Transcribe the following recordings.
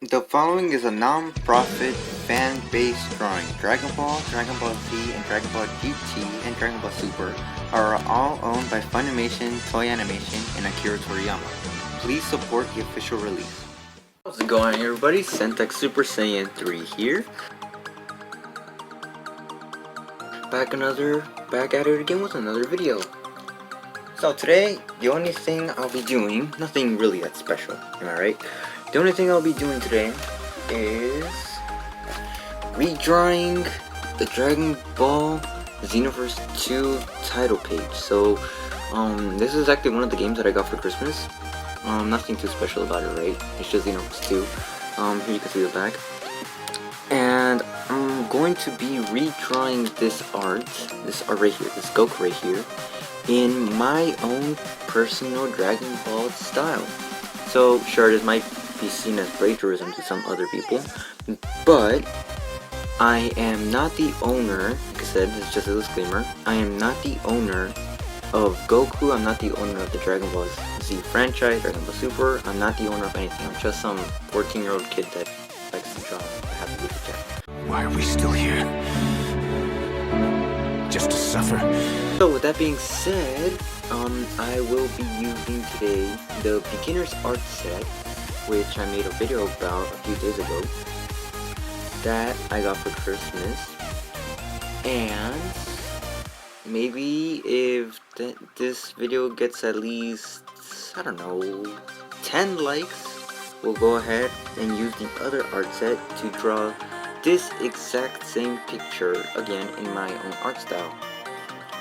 The following is a non-profit fan-based drawing. Dragon Ball, Dragon Ball Z, and Dragon Ball GT, and Dragon Ball Super are all owned by Funimation, Toei Animation, and Akira Toriyama. Please support the official release. How's it going, everybody? ZentaxSSJ3 here. Back at it again with another video. So today, the only thing I'll be doing, nothing really that special, am I right? The only thing I'll be doing today is redrawing the Dragon Ball Xenoverse 2 title page. So, this is actually one of the games that I got for Christmas. Nothing too special about it, right? It's just Xenoverse 2. Here you can see the back. And I'm going to be redrawing this art right here, this Goku right here, in my own personal Dragon Ball style. So, sure, this might be seen as plagiarism to some other people, but I am not the owner. Like I said, it's just a disclaimer. I am not the owner of Goku. I'm not the owner of the Dragon Ball Z franchise, Dragon Ball Super. I'm not the owner of anything. I'm just some 14-year-old kid that likes to draw. I have to leave the chat. Why are we still here? Just to suffer? So with that being said, I will be using today the beginner's art set, which I made a video about a few days ago, that I got for Christmas. And maybe if this video gets at least, I don't know, 10 likes, we'll go ahead and use the other art set to draw this exact same picture again in my own art style.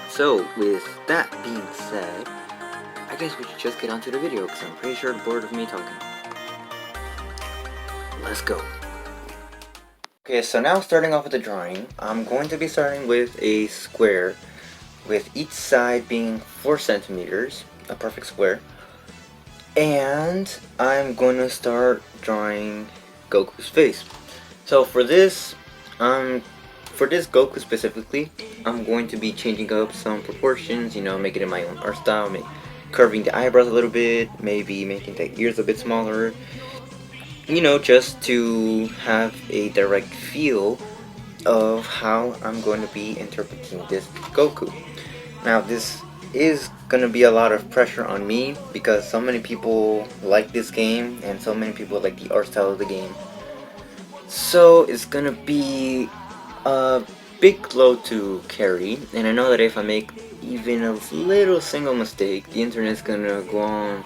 So with that being said, I guess we should just get onto the video because I'm pretty sure bored of me talking. Let's go. Okay, so now starting off with the drawing, I'm going to be starting with a square with each side being 4 centimeters, a perfect square. And I'm going to start drawing Goku's face. So for this Goku specifically, I'm going to be changing up some proportions, you know, making it my own art style, curving the eyebrows a little bit, maybe making the ears a bit smaller, you know, just to have a direct feel of how I'm going to be interpreting this Goku. Now this is going to be a lot of pressure on me because so many people like this game and so many people like the art style of the game. So it's going to be a big load to carry, and I know that if I make even a little single mistake, the internet's gonna go on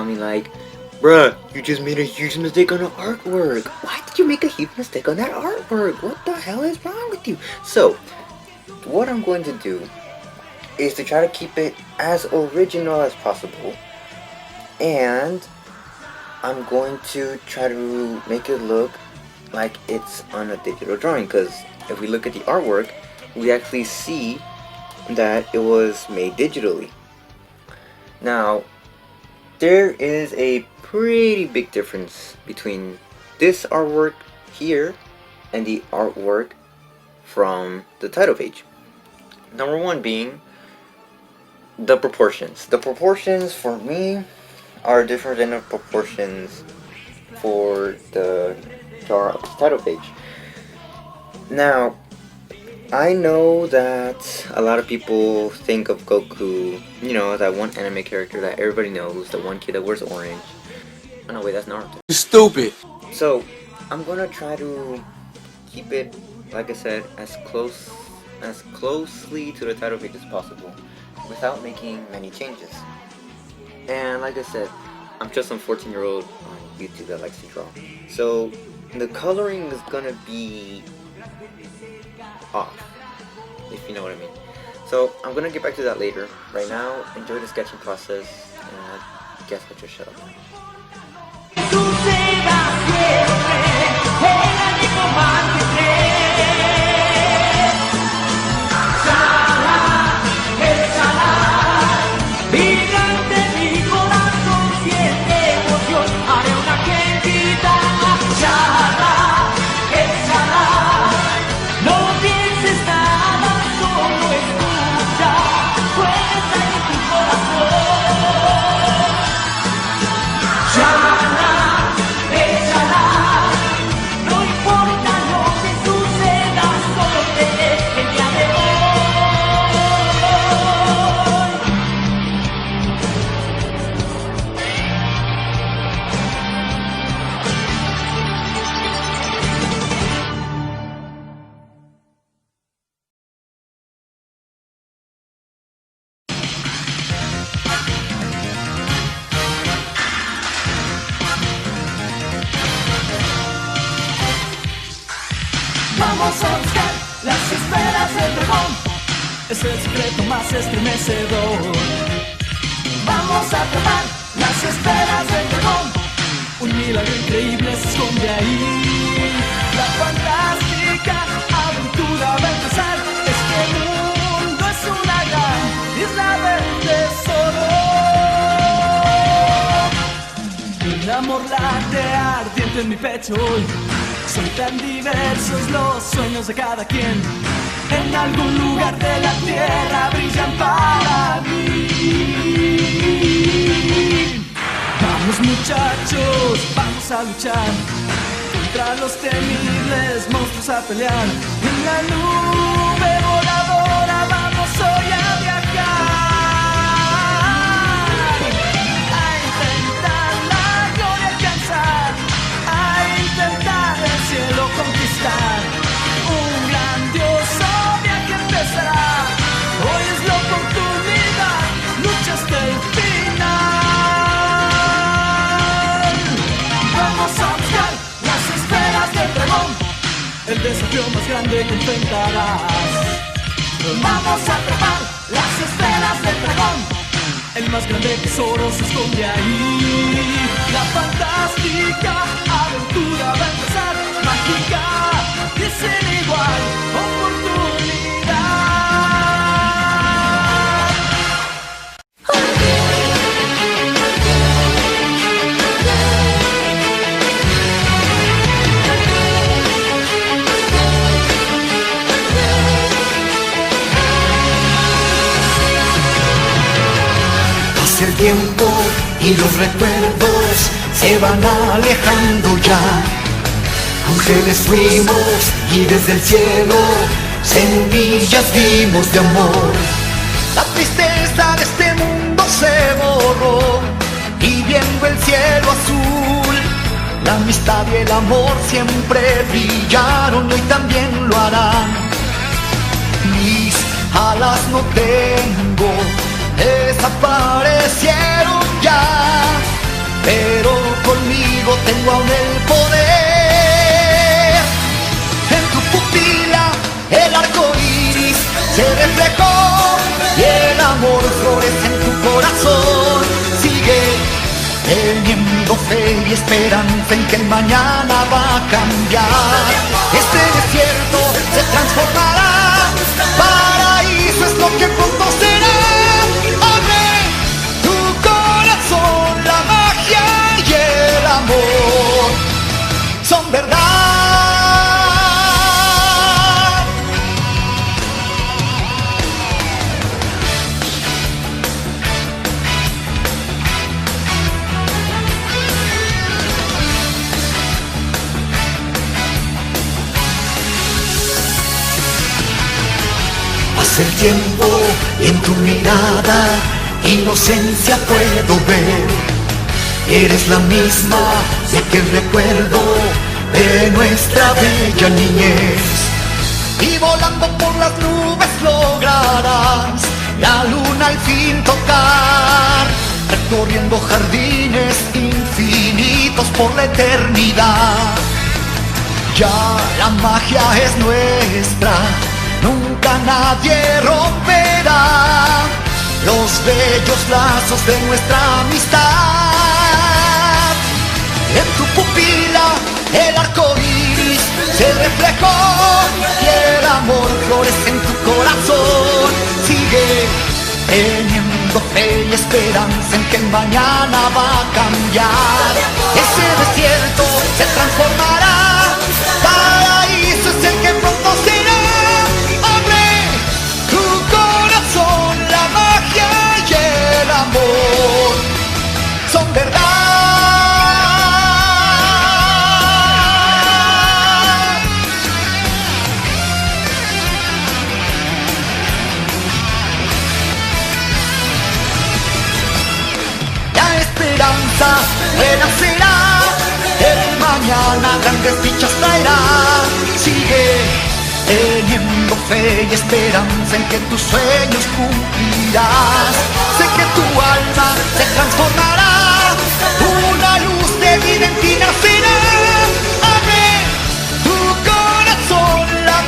me like, bruh, you just made a huge mistake on the artwork. Why did you make a huge mistake on that artwork? What the hell is wrong with you? So, what I'm going to do is to try to keep it as original as possible, and I'm going to try to make it look like it's on a digital drawing, because if we look at the artwork, we actually see that it was made digitally. Now, there is a pretty big difference between this artwork here and the artwork from the title page. Number one being the proportions. The proportions for me are different than the proportions for the title page. Now, I know that a lot of people think of Goku, you know, that one anime character that everybody knows, the one kid that wears orange. Oh no, wait, that's Naruto. Stupid! So, I'm gonna try to keep it, like I said, as closely to the title page as possible, without making many changes. And like I said, I'm just some 14-year-old on YouTube that likes to draw. So, the coloring is gonna be off, if you know what I mean. So I'm gonna get back to that later. Right now, enjoy the sketching process, and I guess I'll just shut up. Vamos a buscar las esferas del dragón, es el secreto más estremecedor. Vamos a atrapar las esferas del dragón, un milagro increíble se esconde ahí. La fantástica aventura va a empezar. Este mundo es una gran isla del tesoro. Un amor late ardiente en mi pecho hoy. Son tan diversos los sueños de cada quien. En algún lugar de la tierra brillan para mí. Vamos muchachos, vamos a luchar contra los temibles monstruos a pelear. En la nube voladora vamos hoy a viajar, a intentar la gloria alcanzar, a intentar el cielo conquistar. Un grandioso viaje empezará. Hoy es la oportunidad, lucha hasta el final. Vamos a buscar las esferas del dragón, el desafío más grande que enfrentarás. Vamos a atrapar las esferas del dragón, el más grande tesoro se esconde ahí. La fantástica aventura va a empezar, mágica y sin igual oportunidad. Pasa el tiempo y los recuerdos se van alejando ya. Ángeles fuimos y desde el cielo semillas dimos de amor. La tristeza de este mundo se borró y viendo el cielo azul, la amistad y el amor siempre brillaron y hoy también lo harán. Mis alas no tengo, desaparecieron ya, pero conmigo tengo aún el poder. En tu pupila el arco iris se reflejó y el amor florece en tu corazón. Sigue teniendo fe y esperanza en que el mañana va a cambiar. Este desierto se transformará, paraíso es lo que pronto será. Abre tu corazón, la magia y el amor son verdad. Pasa el tiempo y en tu mirada inocencia puedo ver. Eres la misma de aquel recuerdo de nuestra bella niñez. Y volando por las nubes lograrás la luna al fin tocar, recorriendo jardines infinitos por la eternidad. Ya la magia es nuestra, nunca nadie romperá los bellos lazos de nuestra amistad. En tu pupila el arco iris se reflejó y el amor florece en tu corazón. Sigue teniendo fe y esperanza en que el mañana va a cambiar. Ese desierto se transformará, paraíso es el que pronto será. Abre tu corazón, la magia y el amor son verdad. La esperanza renacerá, el mañana grandes dichas traerá. Sigue teniendo fe y esperanza en que tus sueños cumplirás. Sé que tu alma se transformará, una luz de vida en ti nacerá. Abre tu corazón, la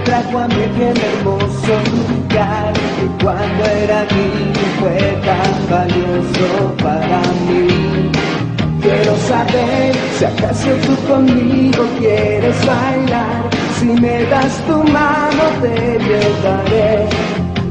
trajo a mi bien hermoso lugar, y cuando era niño fue tan valioso para mí. Quiero saber si acaso tú conmigo quieres bailar. Si me das tu mano te llevaré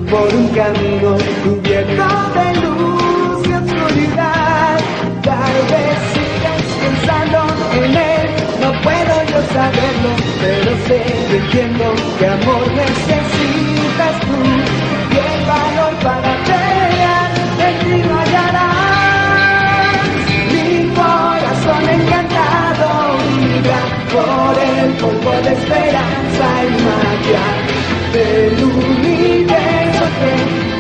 por un camino cubierto de luz y oscuridad. Tal vez sigas pensando en él, no puedo yo saberlo, pero sé que entiendo que amor necesitas tú y el valor para pelear en ti lo hallarás. Mi corazón encantado vibra por el polvo de esperanza y magia del universo que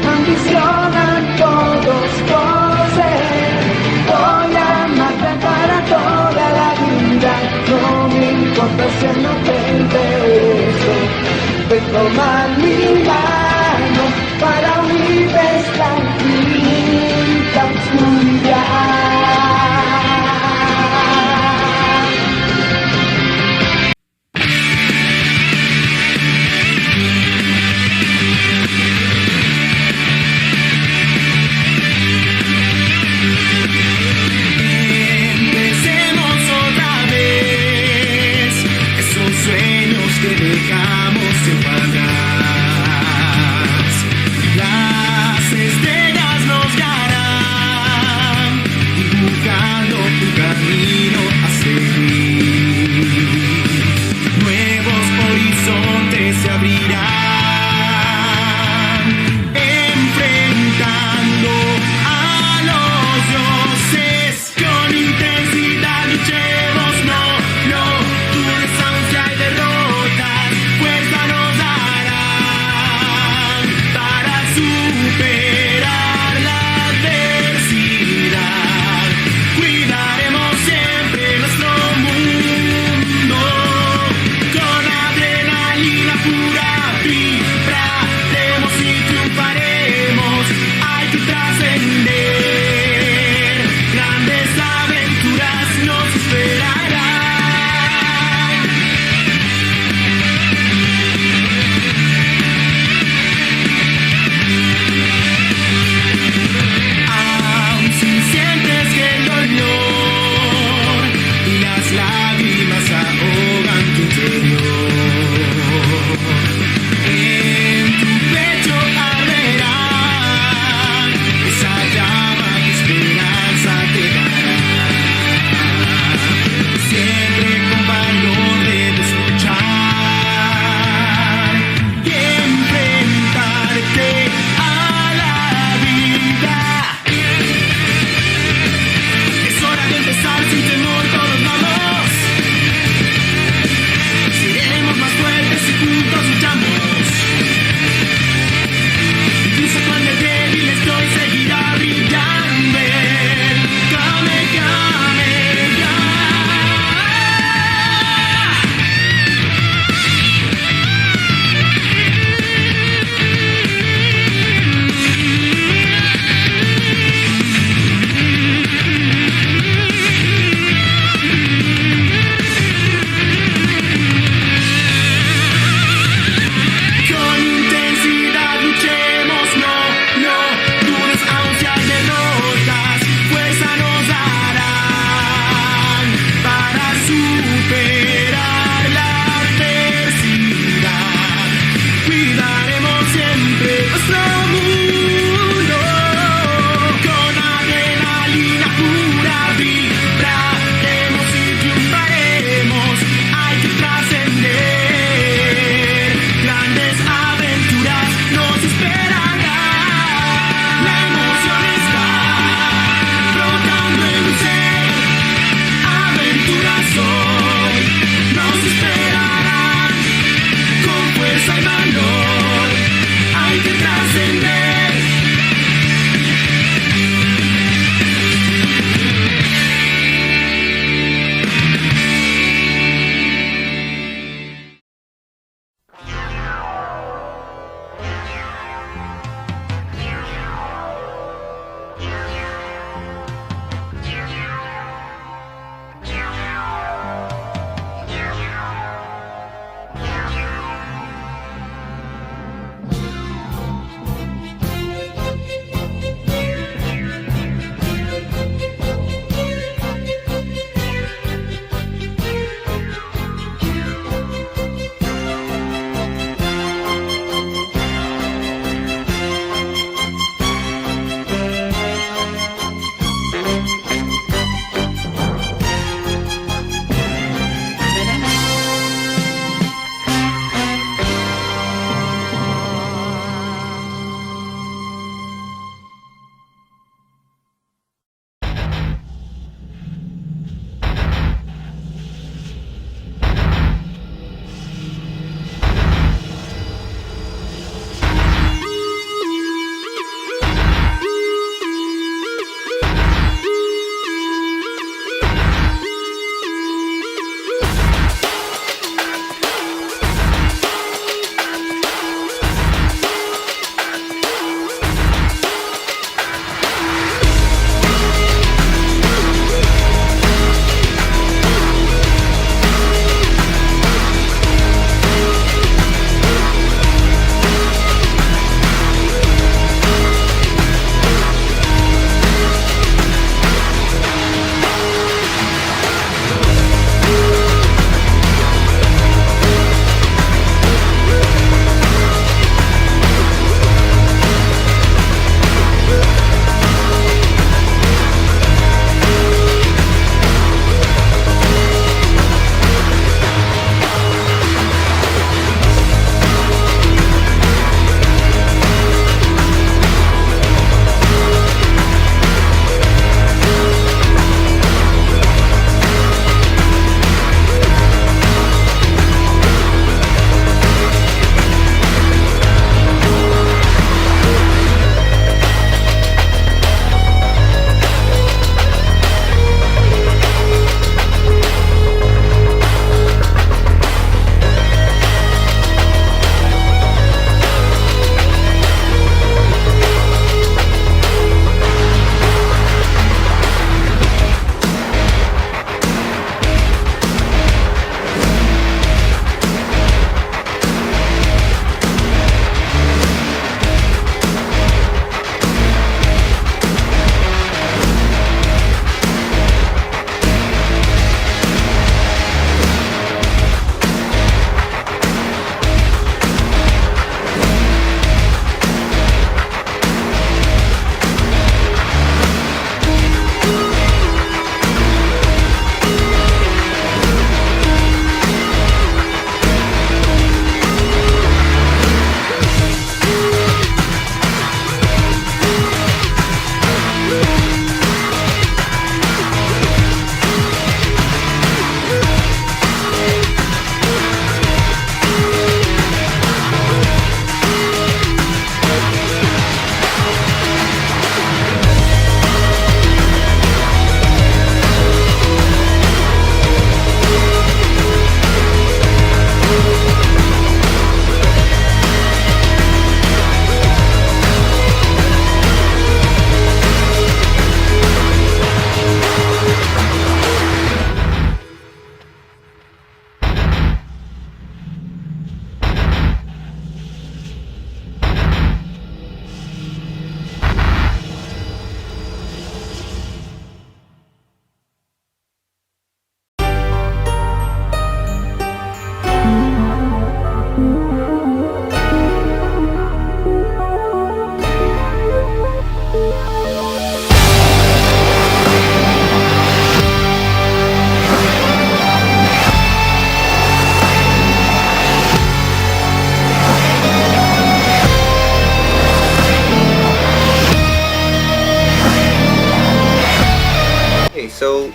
ambicionan todos poseer. Voy a amarte para toda la vida, no me importa si no te beso. Ven, toma mi mano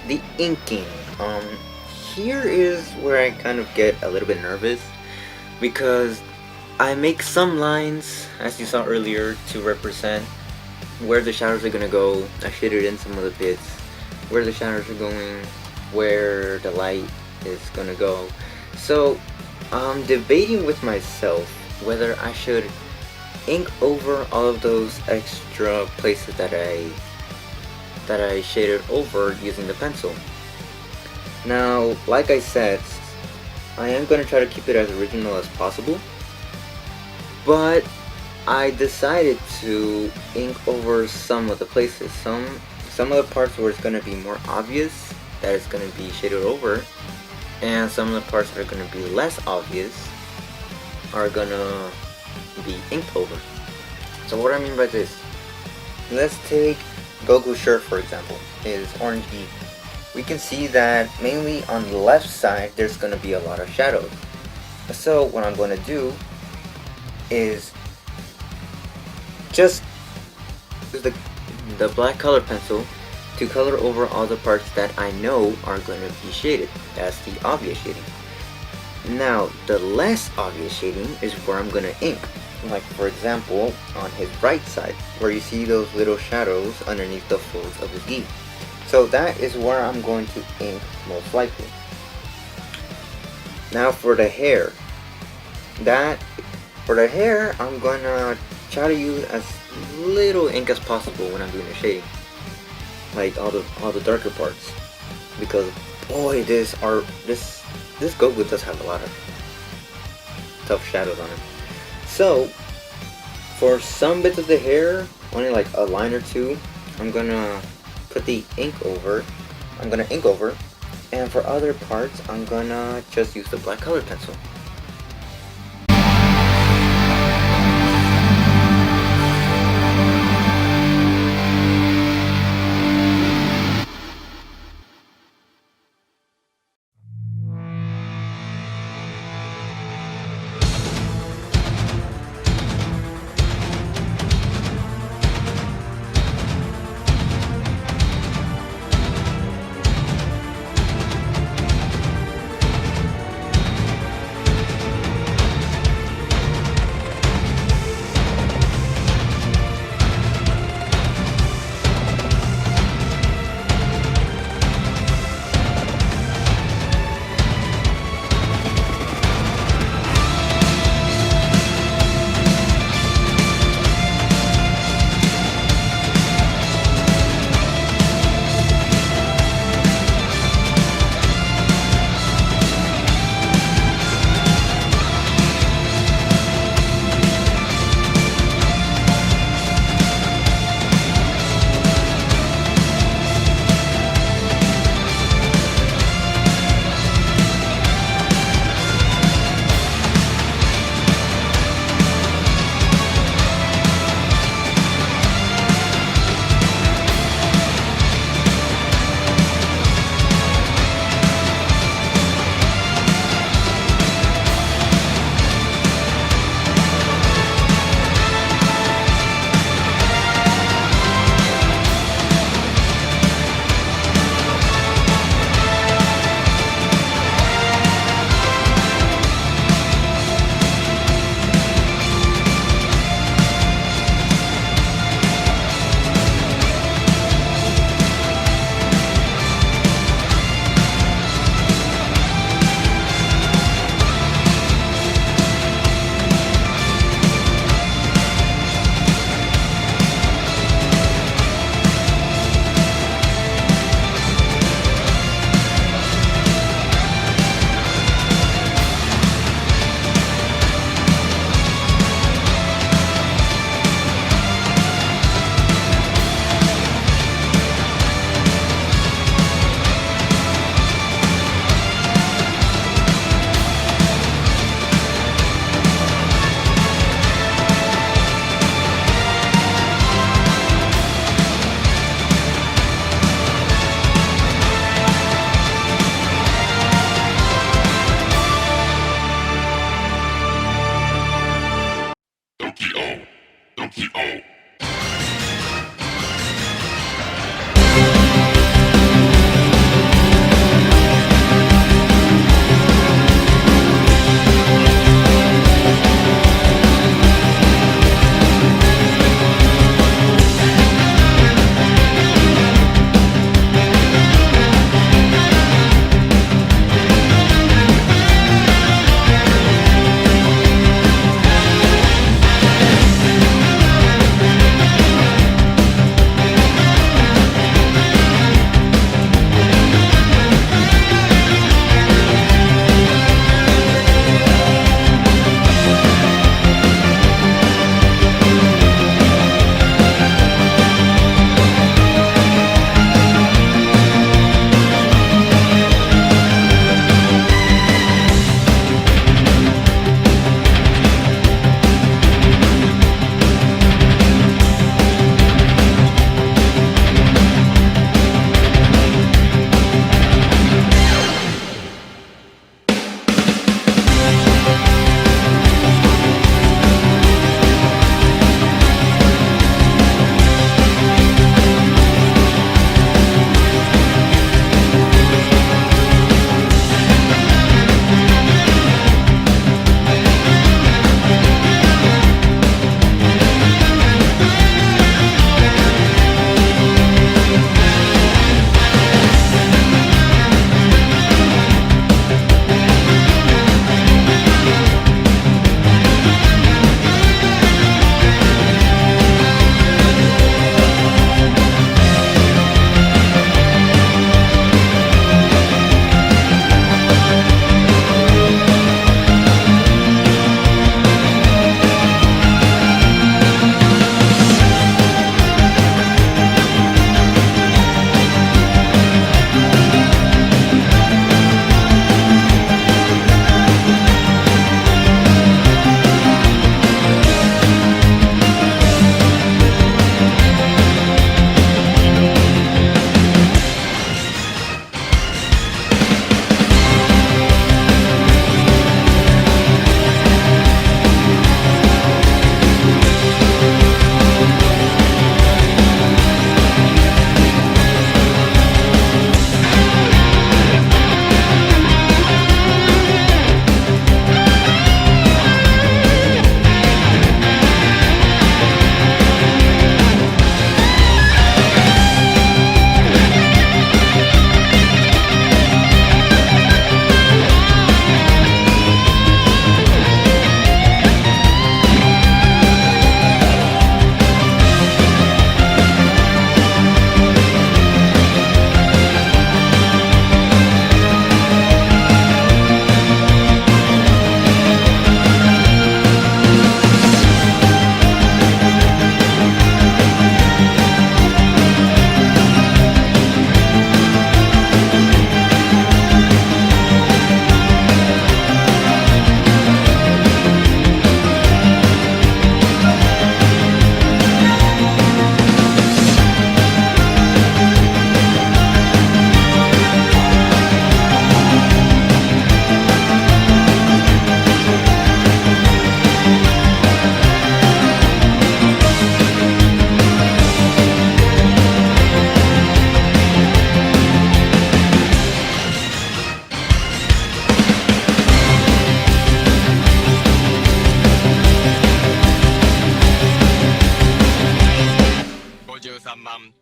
the inking. Here is where I kind of get a little bit nervous, because I make some lines, as you saw earlier, to represent where the shadows are gonna go. I shaded in some of the bits where the shadows are going, where the light is gonna go. So I'm debating with myself whether I should ink over all of those extra places that I shaded over using the pencil. Now, like I said, I am going to try to keep it as original as possible, but I decided to ink over some of the places, some of the parts where it's going to be more obvious that it's going to be shaded over, and some of the parts that are going to be less obvious are going to be inked over. So what do I mean by this? Let's take Goku's shirt, for example, his orange gi. We can see that mainly on the left side there's going to be a lot of shadows. So what I'm going to do is just use the black color pencil to color over all the parts that I know are going to be shaded. That's the obvious shading. Now the less obvious shading is where I'm going to ink. Like for example on his right side, where you see those little shadows underneath the folds of his gi. So that is where I'm going to ink most likely. Now for the hair, I'm gonna try to use as little ink as possible when I'm doing the shading, like all the darker parts, because boy, this Goku does have a lot of tough shadows on it. So for some bits of the hair, only like a line or two, I'm gonna put the ink over. And for other parts, I'm gonna just use the black colored pencil. Mum.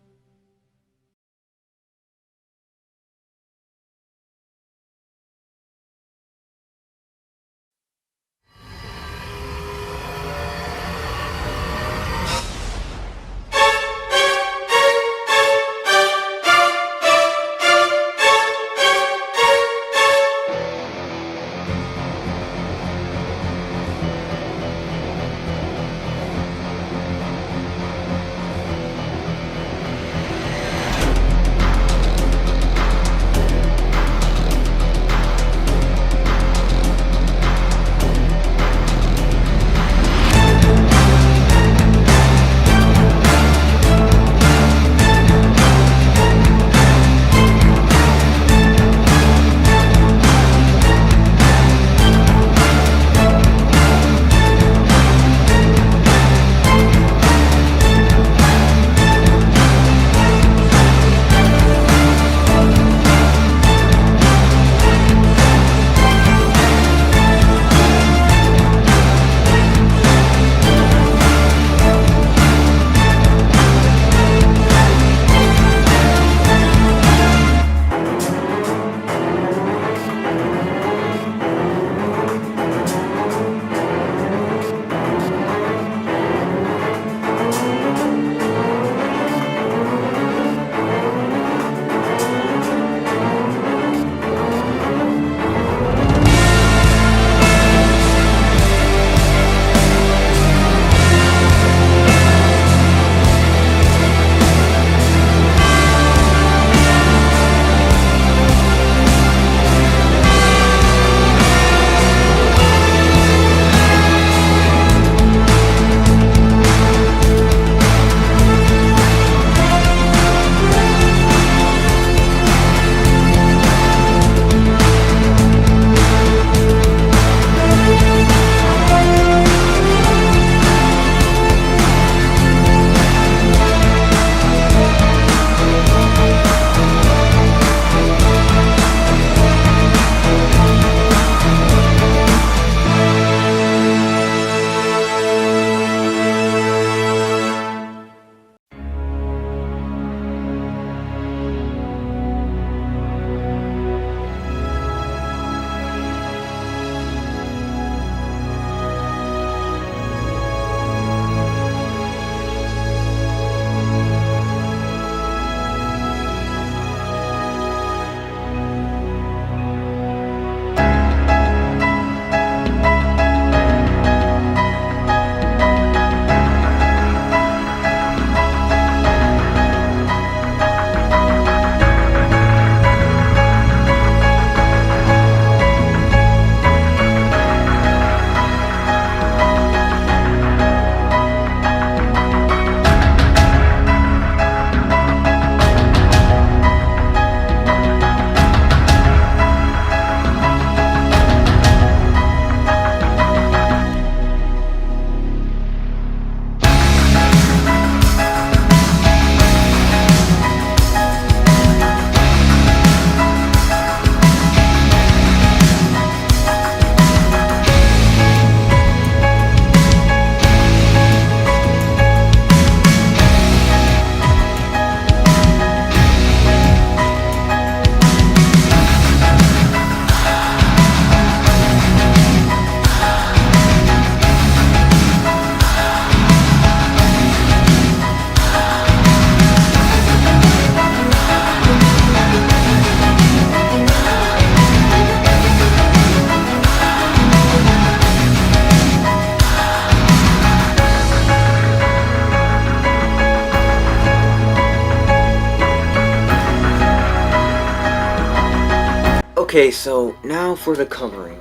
Okay, so now for the coloring.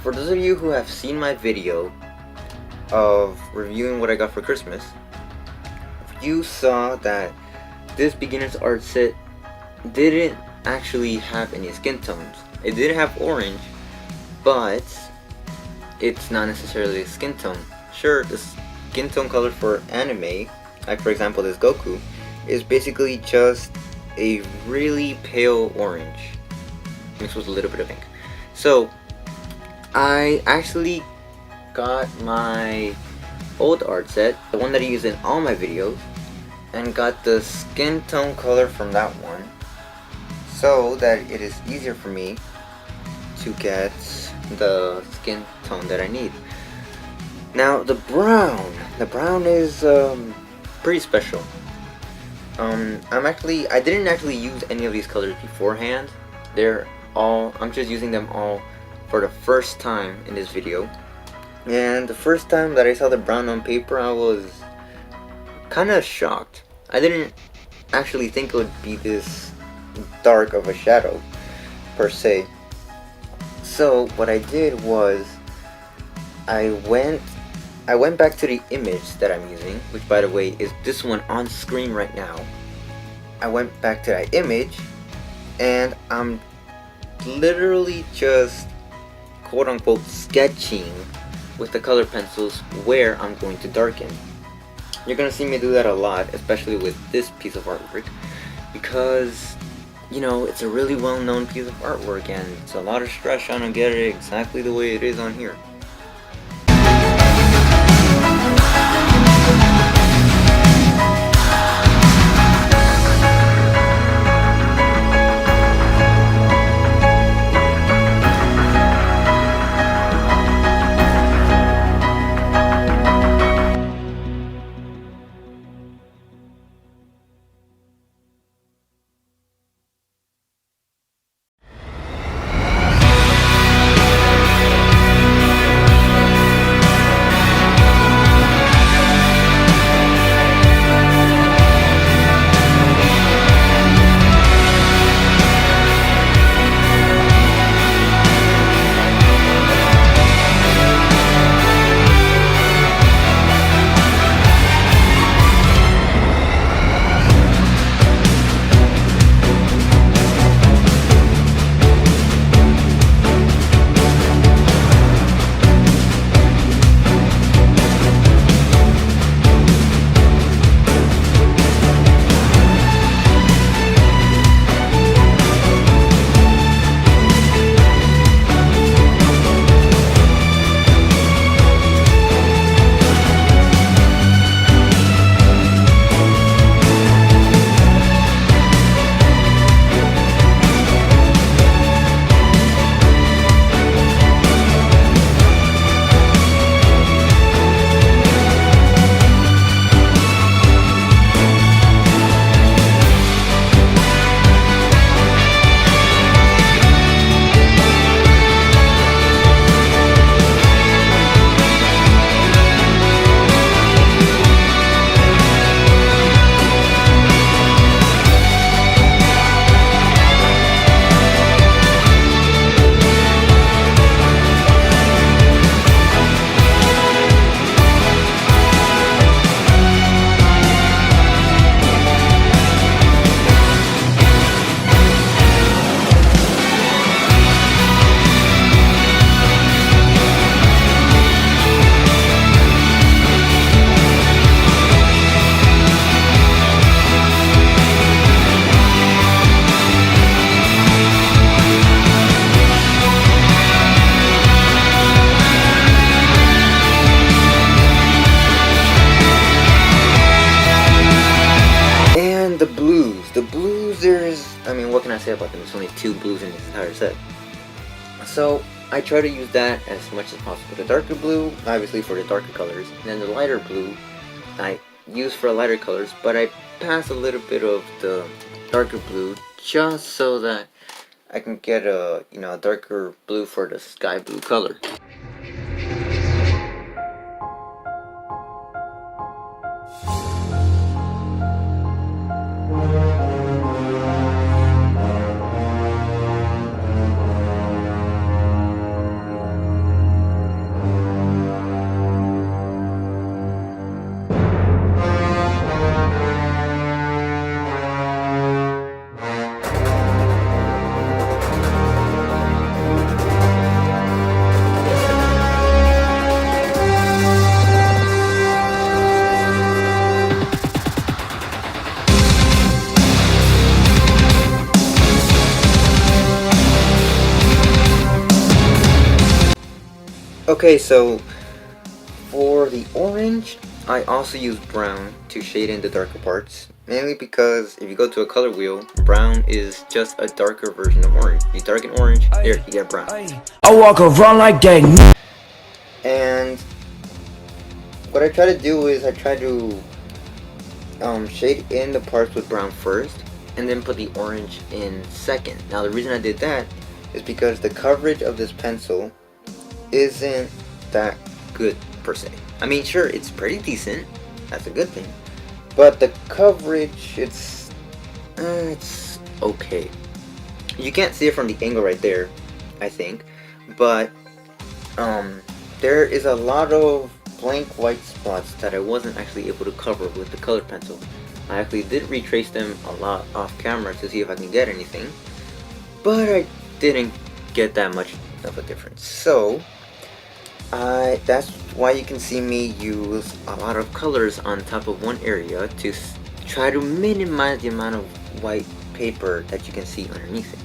For those of you who have seen my video of reviewing what I got for Christmas, you saw that this beginner's art set didn't actually have any skin tones. It did have orange, but it's not necessarily a skin tone. Sure, the skin tone color for anime, like for example this Goku, is basically just a really pale orange mixed with a little bit of ink. So I actually got my old art set, the one that I use in all my videos, and got the skin tone color from that one, so that it is easier for me to get the skin tone that I need. Now the brown is pretty special. I didn't actually use any of these colors beforehand. I'm just using them all for the first time in this video. And the first time that I saw the brown on paper, I was kind of shocked. I didn't actually think it would be this dark of a shadow per se. So what I did was I went back to the image that I'm using, which by the way is this one on screen right now. I went back to that image and I'm literally just quote unquote sketching with the color pencils where I'm going to darken. You're gonna see me do that a lot, especially with this piece of artwork, because you know it's a really well-known piece of artwork and it's a lot of stress trying to get it exactly the way it is on here. What can I say about them? There's only 2 blues in this entire set. So I try to use that as much as possible. The darker blue, obviously for the darker colors, and then the lighter blue I use for lighter colors, but I pass a little bit of the darker blue just so that I can get a darker blue for the sky blue color. Okay, so for the orange, I also use brown to shade in the darker parts, mainly because if you go to a color wheel, brown is just a darker version of orange. You darken orange, there you get brown. I walk around like that. And what I try to do is I try to shade in the parts with brown first, and then put the orange in second. Now the reason I did that is because the coverage of this pencil isn't that good per se. I mean, sure, it's pretty decent, that's a good thing, but the coverage, it's okay. You can't see it from the angle right there, I think, but there is a lot of blank white spots that I wasn't actually able to cover with the colored pencil. I actually did retrace them a lot off camera to see if I can get anything, but I didn't get that much of a difference. So that's why you can see me use a lot of colors on top of one area to try to minimize the amount of white paper that you can see underneath it.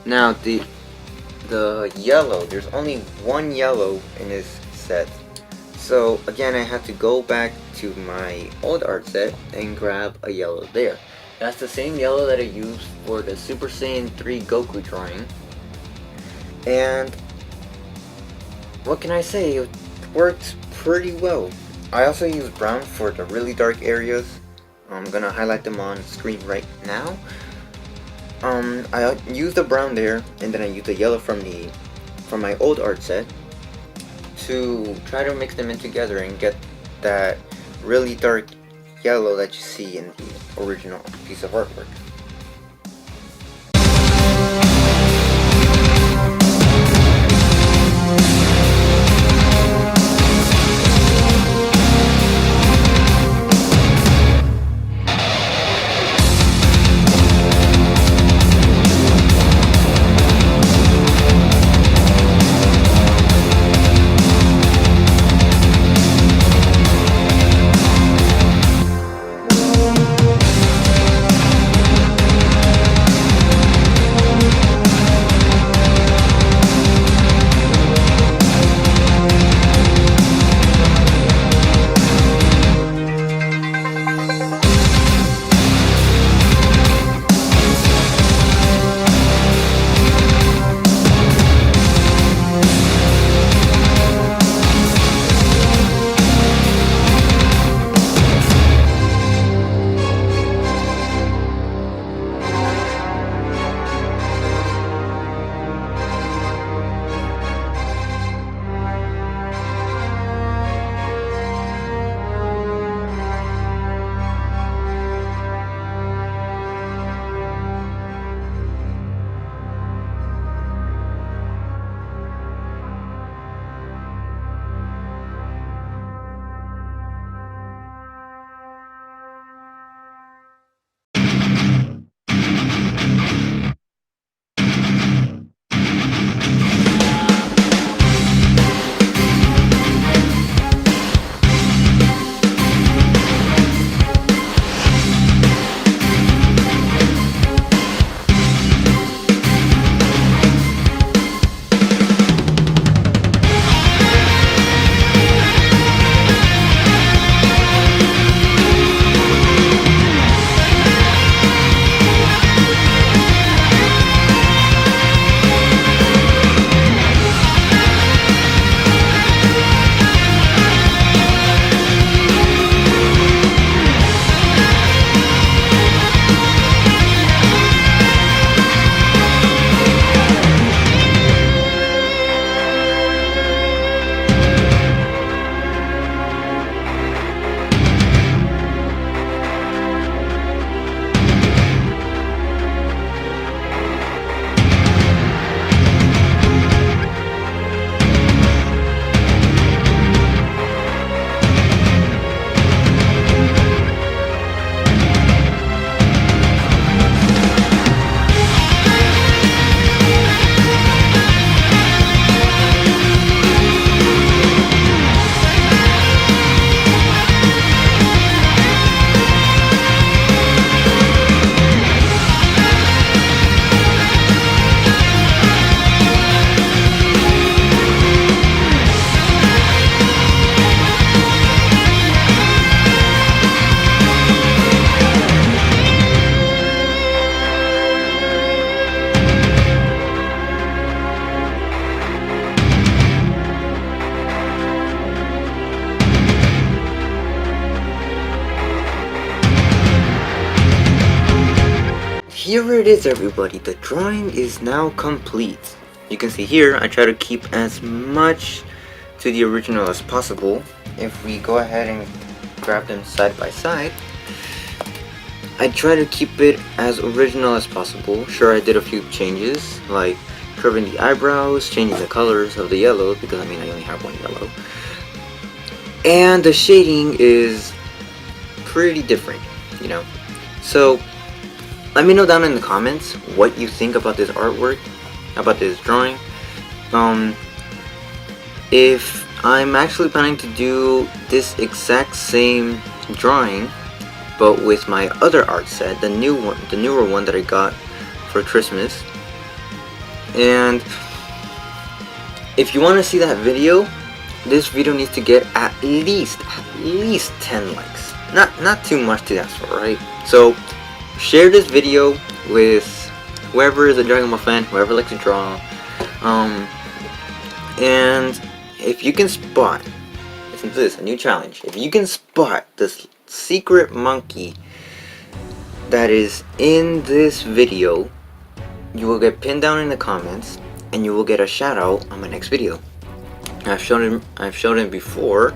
Now the yellow, there's only one yellow in this set. So again, I have to go back to my old art set and grab a yellow there. That's the same yellow that I used for the Super Saiyan 3 Goku drawing. And what can I say, it worked pretty well. I also use brown for the really dark areas. I'm gonna highlight them on screen right now. I use the brown there, and then I use the yellow from my old art set to try to mix them in together and get that really dark yellow that you see in the original piece of artwork. here it is, everybody. The drawing is now complete. You can see here, I try to keep as much to the original as possible. If we go ahead and grab them side by side, I try to keep it as original as possible. Sure, I did a few changes, like curving the eyebrows, changing the colors of the yellow, because I mean I only have one yellow. And the shading is pretty different, you know. So let me know down in the comments what you think about this artwork, about this drawing. If I'm actually planning to do this exact same drawing, but with my other art set, the newer one that I got for Christmas. And if you want to see that video, this video needs to get at least 10 likes. Not too much to ask for, right? So share this video with whoever is a Dragon Ball fan, whoever likes to draw. And if you can spot, listen to this, a new challenge. If you can spot this secret monkey that is in this video, you will get pinned down in the comments, and you will get a shout out on my next video. I've shown him before,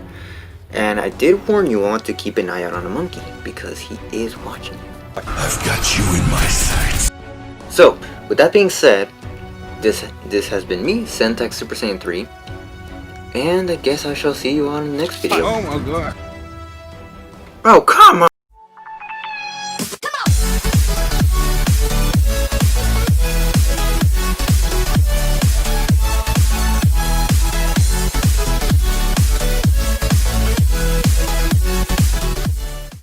and I did warn you all to keep an eye out on the monkey because he is watching. I've got you in my sights. So, with that being said, this has been me, ZentaxSSJ3, and I guess I shall see you on the next video. Oh my god. Oh, come on!